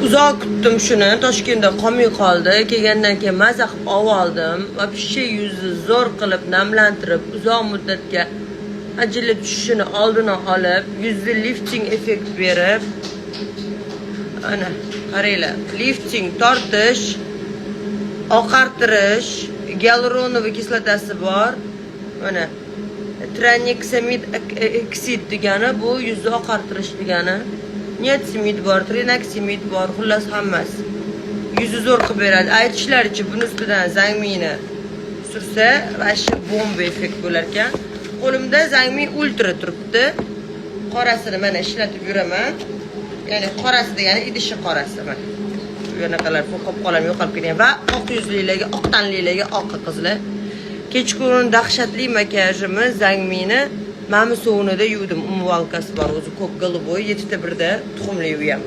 Uzoq kutdim shuni. Toshkentda qolmay qoldi. Kelgandan keyin maza qilib oldim va pishi yuzni zo'r qilib namlantirib, uzoq muddatga ajilib tushishini oldini olib, yuzni lifting effekt berib, ana qaranglar, lifting tortish, oqartirish, gialuronoviy kislotasi bor. Mana tranexamid oksid degani bu yuzni oqartirish degani. Niacinamid bor, trinoxamid bor, xullas hammasi. Yuzni zo'r qilib beradi. Aytishlaricha buni ustidan zangmini sursa, vashi bomba effekt bo'lar ekan. Qo'limda zangmi ultra turibdi. Qorasini mana ishlatib yuraman. Ya'ni qorasi degani idishi qorasi mana. Bunaqalar qolib qoladi, yo'qolib ketgan va oq yuzlilarga, oq tanlilarga oq qizlar. Kechqurun dahshatli makiyajimiz zangmini mami sovunida yuvdim. Umvalkasi bor, o'zi ko'k голубой, 7 ta birda tuxumli yuvayam.